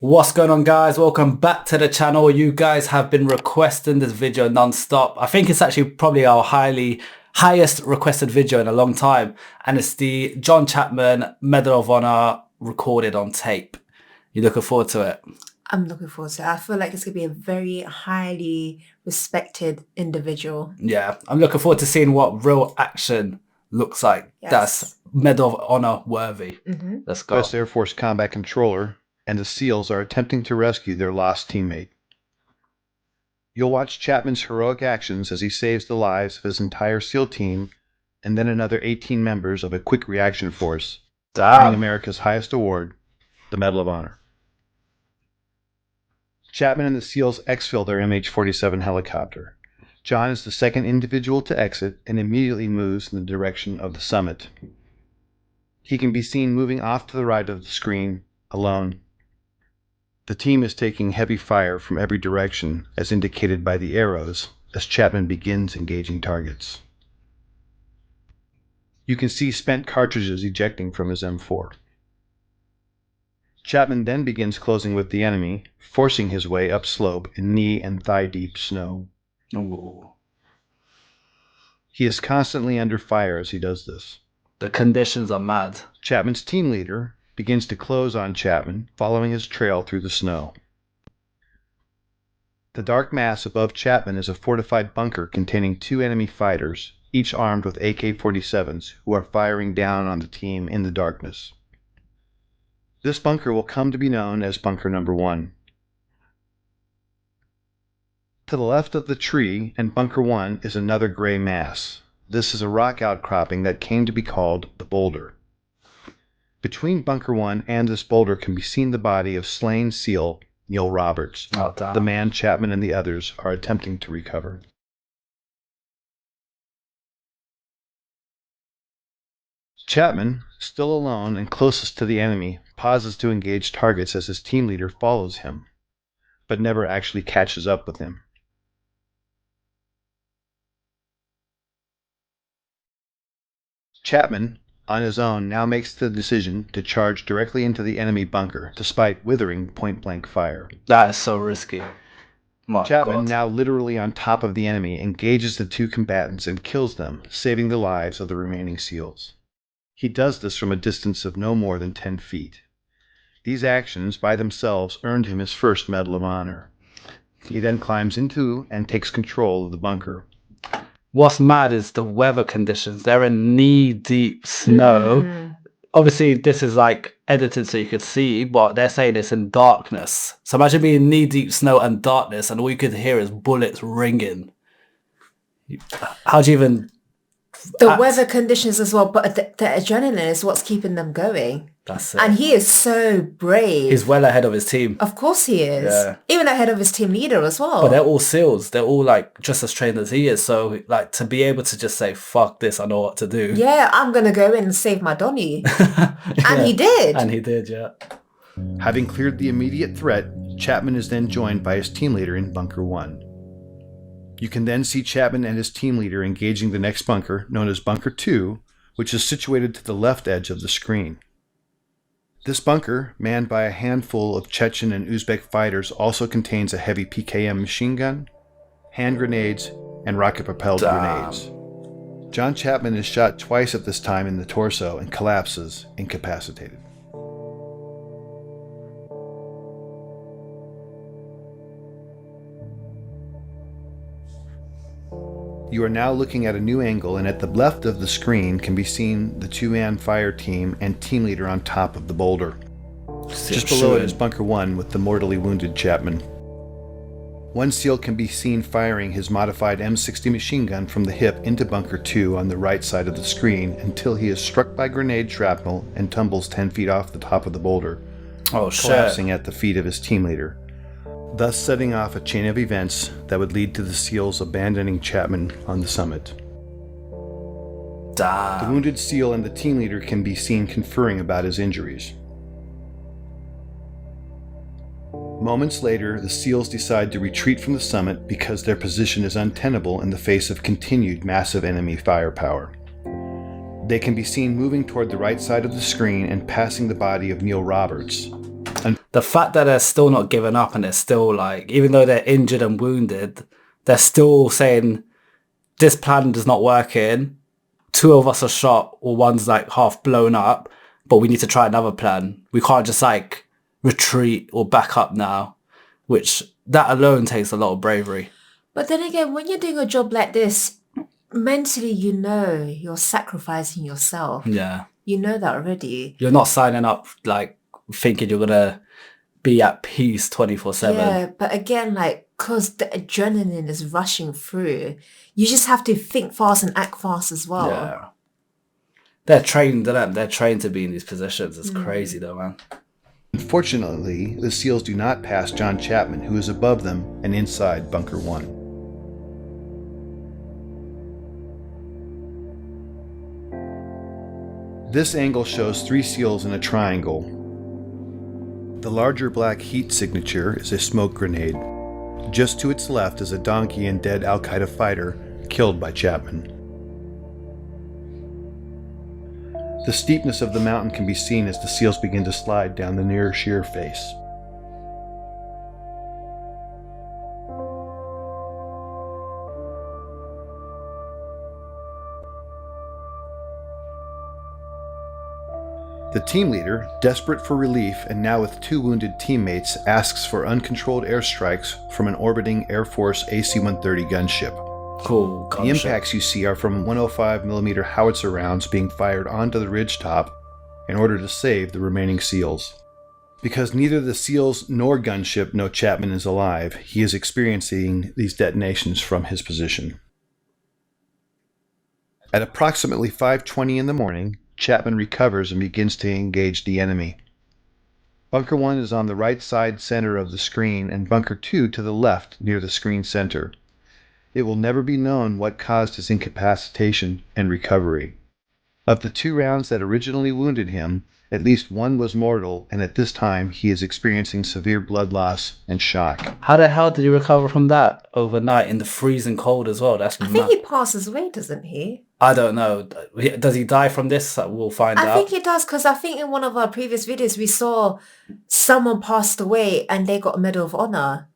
What's going on, guys? Welcome back to the channel. You guys have been requesting this video non-stop. I think it's actually probably our highest requested video in a long time, and it's the John Chapman Medal of Honor recorded on tape. You looking forward to it? I'm looking forward to it. I feel like it's going to be a very highly respected individual. Yeah, I'm looking forward to seeing what real action looks like. Yes. That's Medal of Honor worthy. Let's go. U.S. Air Force combat controller and the SEALs are attempting to rescue their lost teammate. You'll watch Chapman's heroic actions as he saves the lives of his entire SEAL team and then another 18 members of a quick reaction force, earning America's highest award, the Medal of Honor. Chapman and the SEALs exfil their MH-47 helicopter. John is the second individual to exit and immediately moves in the direction of the summit. He can be seen moving off to the right of the screen, alone. The team is taking heavy fire from every direction, as indicated by the arrows, as Chapman begins engaging targets. You can see spent cartridges ejecting from his M4. Chapman then begins closing with the enemy, forcing his way upslope in knee and thigh-deep snow. Ooh. He is constantly under fire as he does this. The conditions are mad. Chapman's team leader begins to close on Chapman, following his trail through the snow. The dark mass above Chapman is a fortified bunker containing two enemy fighters, each armed with AK-47s, who are firing down on the team in the darkness. This bunker will come to be known as Bunker Number 1. To the left of the tree and Bunker 1 is another gray mass. This is a rock outcropping that came to be called the Boulder. Between Bunker 1 and this boulder can be seen the body of slain SEAL Neil Roberts, the man Chapman and the others are attempting to recover. Chapman, still alone and closest to the enemy, pauses to engage targets as his team leader follows him, but never actually catches up with him. Chapman, on his own, now makes the decision to charge directly into the enemy bunker, despite withering point-blank fire. That is so risky. Chapman, now literally on top of the enemy, engages the two combatants and kills them, saving the lives of the remaining SEALs. He does this from a distance of no more than 10 feet. These actions, by themselves, earned him his first Medal of Honor. He then climbs into and takes control of the bunker. What's mad is the weather conditions. They're in knee-deep snow. Obviously, this is like edited so you could see, but they're saying it's in darkness. So imagine being knee-deep snow and darkness, and all you could hear is bullets ringing. How do you even... The weather conditions as well, but the adrenaline is what's keeping them going. That's it. And he is so brave. He's well ahead of his team. Of course he is. Yeah. Even ahead of his team leader as well. But they're all SEALs. They're all like just as trained as he is. So like to be able to just say, fuck this, I know what to do. Yeah, I'm going to go in and save my Donnie. And he did. And he did, yeah. Having cleared the immediate threat, Chapman is then joined by his team leader in Bunker 1. You can then see Chapman and his team leader engaging the next bunker, known as Bunker 2, which is situated to the left edge of the screen. This bunker, manned by a handful of Chechen and Uzbek fighters, also contains a heavy PKM machine gun, hand grenades, and rocket-propelled grenades. John Chapman is shot twice at this time in the torso and collapses, incapacitated. You are now looking at a new angle, and at the left of the screen can be seen the two-man fire team and team leader on top of the boulder. Just below it is Bunker 1 with the mortally wounded Chapman. One SEAL can be seen firing his modified M60 machine gun from the hip into Bunker 2 on the right side of the screen until he is struck by grenade shrapnel and tumbles 10 feet off the top of the boulder, collapsing at the feet of his team leader, thus setting off a chain of events that would lead to the SEALs abandoning Chapman on the summit. The wounded SEAL and the team leader can be seen conferring about his injuries. Moments later, the SEALs decide to retreat from the summit because their position is untenable in the face of continued massive enemy firepower. They can be seen moving toward the right side of the screen and passing the body of Neil Roberts. the fact that they're still not giving up and they're still like, even though they're injured and wounded, they're still saying this plan is not working. 2 of us are shot or one's like half blown up, but we need to try another plan. We can't just like retreat or back up now, which that alone takes a lot of bravery. But then again, when you're doing a job like this, mentally, you know you're sacrificing yourself. Yeah. You know that already. You're not signing up like thinking you're going to be at peace 24/7. Yeah, but again, like, because the adrenaline is rushing through, you just have to think fast and act fast as well. Yeah. They're trained, they're trained to be in these positions. It's crazy though, man. Unfortunately, the SEALs do not pass John Chapman, who is above them and inside Bunker 1. This angle shows 3 SEALs in a triangle. The larger black heat signature is a smoke grenade. Just to its left is a donkey and dead Al-Qaeda fighter killed by Chapman. The steepness of the mountain can be seen as the SEALs begin to slide down the near sheer face. The team leader, desperate for relief and now with 2 wounded teammates, asks for uncontrolled airstrikes from an orbiting Air Force AC-130 gunship. Cool. The impacts you see are from 105mm howitzer rounds being fired onto the ridgetop in order to save the remaining SEALs. Because neither the SEALs nor gunship know Chapman is alive, he is experiencing these detonations from his position. At approximately 5:20 in the morning, Chapman recovers and begins to engage the enemy. Bunker 1 is on the right side center of the screen and Bunker 2 to the left near the screen center. It will never be known what caused his incapacitation and recovery. Of the 2 rounds that originally wounded him, at least 1 was mortal, and at this time he is experiencing severe blood loss and shock. How the hell did he recover from that overnight in the freezing cold as well? That's I think he passes away, doesn't he? I don't know. Does he die from this? We'll find out. I think he does, because I think in one of our previous videos we saw someone passed away and they got a Medal of Honor.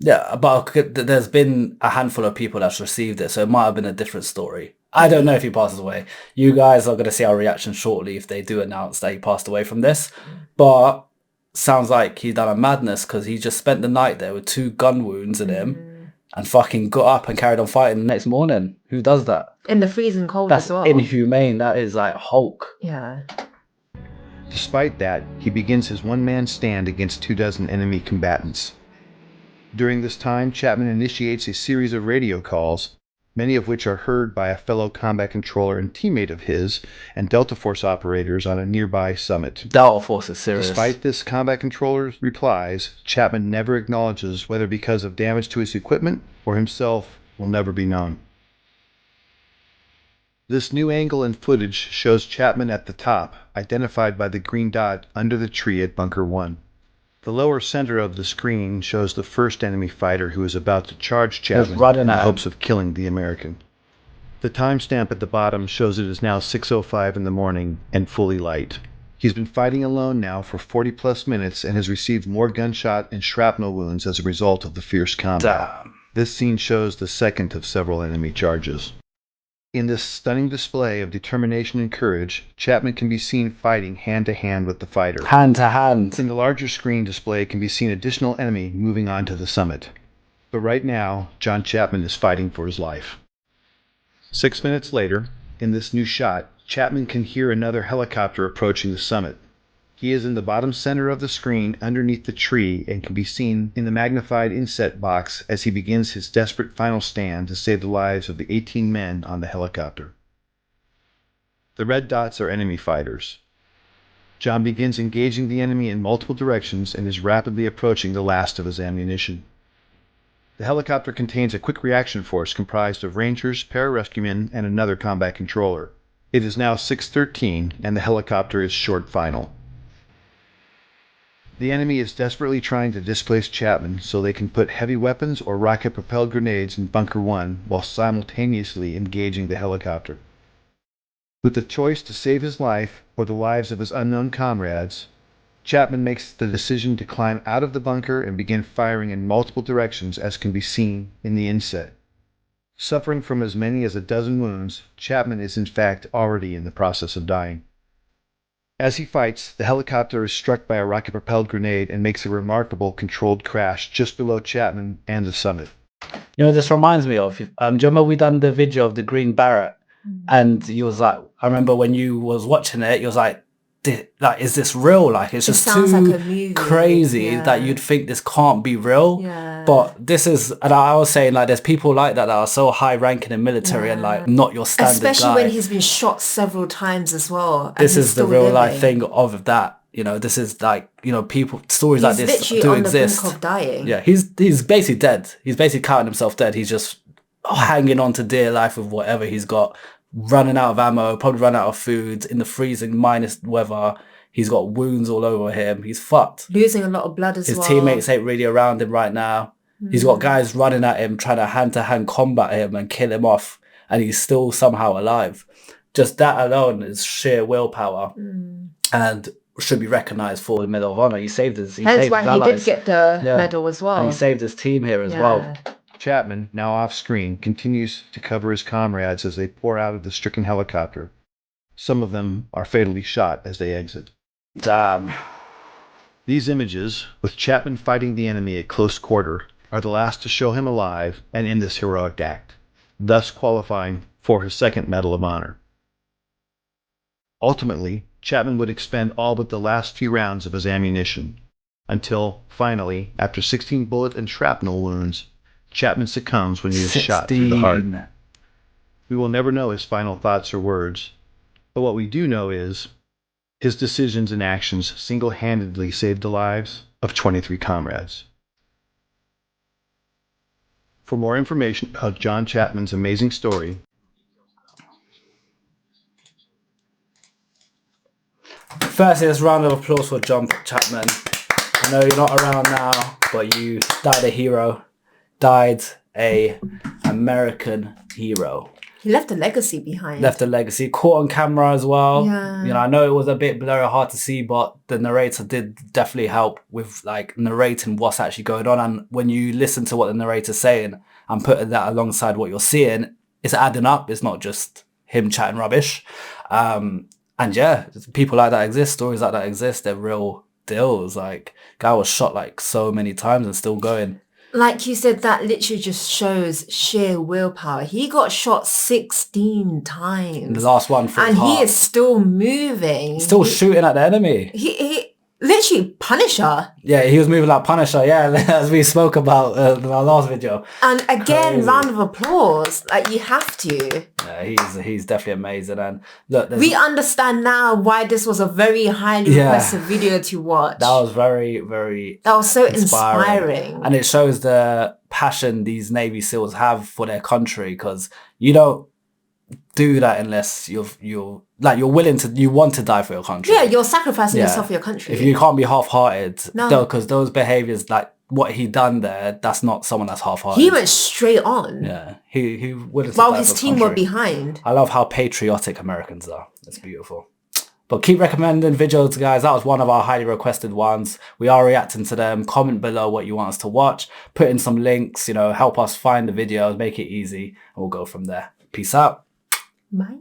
Yeah, but there's been a handful of people that's received it, so it might have been a different story. I don't know if he passes away. You guys are going to see our reaction shortly if they do announce that he passed away from this. But sounds like he done a madness because he just spent the night there with 2 gun wounds in him and fucking got up and carried on fighting the next morning. Who does that? In the freezing cold That's as well. inhumane. That is like Hulk. Yeah. Despite that, he begins his one-man stand against 24 enemy combatants. During this time, Chapman initiates a series of radio calls, many of which are heard by a fellow combat controller and teammate of his and Delta Force operators on a nearby summit. Delta Force is serious. Despite this combat controller's replies, Chapman never acknowledges whether because of damage to his equipment or himself will never be known. This new angle and footage shows Chapman at the top, identified by the green dot under the tree at Bunker 1. The lower center of the screen shows the first enemy fighter who is about to charge Chapman in the hopes of killing the American. The timestamp at the bottom shows it is now 6:05 in the morning and fully light. He's been fighting alone now for 40 plus minutes and has received more gunshot and shrapnel wounds as a result of the fierce combat. Damn. This scene shows the second of several enemy charges. In this stunning display of determination and courage, Chapman can be seen fighting hand-to-hand with the fighter. Hand to hand. In the larger screen display can be seen additional enemy moving on to the summit. But right now, John Chapman is fighting for his life. 6 minutes later, in this new shot, Chapman can hear another helicopter approaching the summit. He is in the bottom center of the screen underneath the tree and can be seen in the magnified inset box as he begins his desperate final stand to save the lives of the 18 men on the helicopter. The red dots are enemy fighters. John begins engaging the enemy in multiple directions and is rapidly approaching the last of his ammunition. The helicopter contains a quick reaction force comprised of Rangers, pararescuemen, and another combat controller. It is now 6:13 and the helicopter is short final. The enemy is desperately trying to displace Chapman so they can put heavy weapons or rocket-propelled grenades in Bunker 1 while simultaneously engaging the helicopter. With the choice to save his life or the lives of his unknown comrades, Chapman makes the decision to climb out of the bunker and begin firing in multiple directions, as can be seen in the inset. Suffering from as many as a dozen wounds, Chapman is in fact already in the process of dying. As he fights, the helicopter is struck by a rocket-propelled grenade and makes a remarkable controlled crash just below Chapman and the summit. You know, this reminds me of, do you remember we done the video of the Green Barrett? And you was like, I remember when you was watching it, you was like, is this real? Like, it's just sounds too like a movie. crazy that you'd think this can't be real. But this is, and I was saying, like, there's people like that are so high ranking in military and like not your standard Especially guy. when he's been shot several times as well. This is the real life thing of that. You know, this is like, you know, people, stories like this do on exist. The brink of dying. Yeah, he's basically dead. He's basically counting himself dead. He's just hanging on to dear life with whatever he's got, running out of ammo, probably run out of food, in the freezing minus weather. He's got wounds all over him. He's fucked. Losing a lot of blood as well. His teammates ain't really around him right now. He's got guys running at him, trying to hand-to-hand combat him and kill him off, and he's still somehow alive. Just that alone is sheer willpower, and should be recognised for the Medal of Honor. He saved his. Hence why he did get the medal as well. And he saved his team here as well. Chapman, now off screen, continues to cover his comrades as they pour out of the stricken helicopter. Some of them are fatally shot as they exit. Damn. These images, with Chapman fighting the enemy at close quarter, are the last to show him alive and in this heroic act, thus qualifying for his second Medal of Honor. Ultimately, Chapman would expend all but the last few rounds of his ammunition, until, finally, after 16 bullet and shrapnel wounds, Chapman succumbs when he is shot through the heart. We will never know his final thoughts or words, but what we do know is his decisions and actions single-handedly saved the lives of 23 comrades. For more information about John Chapman's amazing story, firstly, let's round of applause for John Chapman. I know you're not around now, but you died a hero. Died a American hero. He left a legacy behind. Left a legacy. Caught on camera as well. Yeah. You know, I know it was a bit blurry, hard to see, but the narrator did definitely help with like narrating what's actually going on. And when you listen to what the narrator's saying and putting that alongside what you're seeing, it's adding up. It's not just him chatting rubbish. And yeah, people like that exist. Stories like that exist. They're real deals. Like, guy was shot like so many times and still going. Like you said, that literally just shows sheer willpower. He got shot 16 times. The last one for his and heart. He is still moving. Still shooting at the enemy. He literally Punisher. Yeah, he was moving like Punisher. Yeah, as we spoke about in our last video. And again, Crazy. round of applause. Like, you have to. Yeah, he's definitely amazing. And look, we understand now why this was a very highly requested video to watch. That was very, very. That was so inspiring. And it shows the passion these Navy SEALs have for their country, because you don't do that unless you're willing to, you want to die for your country. Yeah, you're sacrificing yourself for your country. If you can't be half-hearted, no, because those behaviors, like what he done there, that's not someone that's half-hearted. He went straight on. Yeah, he wouldn't. While his team were behind. I love how patriotic Americans are. It's beautiful. But keep recommending videos, guys. That was one of our highly requested ones. We are reacting to them. Comment below what you want us to watch. Put in some links, you know, help us find the videos, make it easy, and we'll go from there. Peace out. Bye.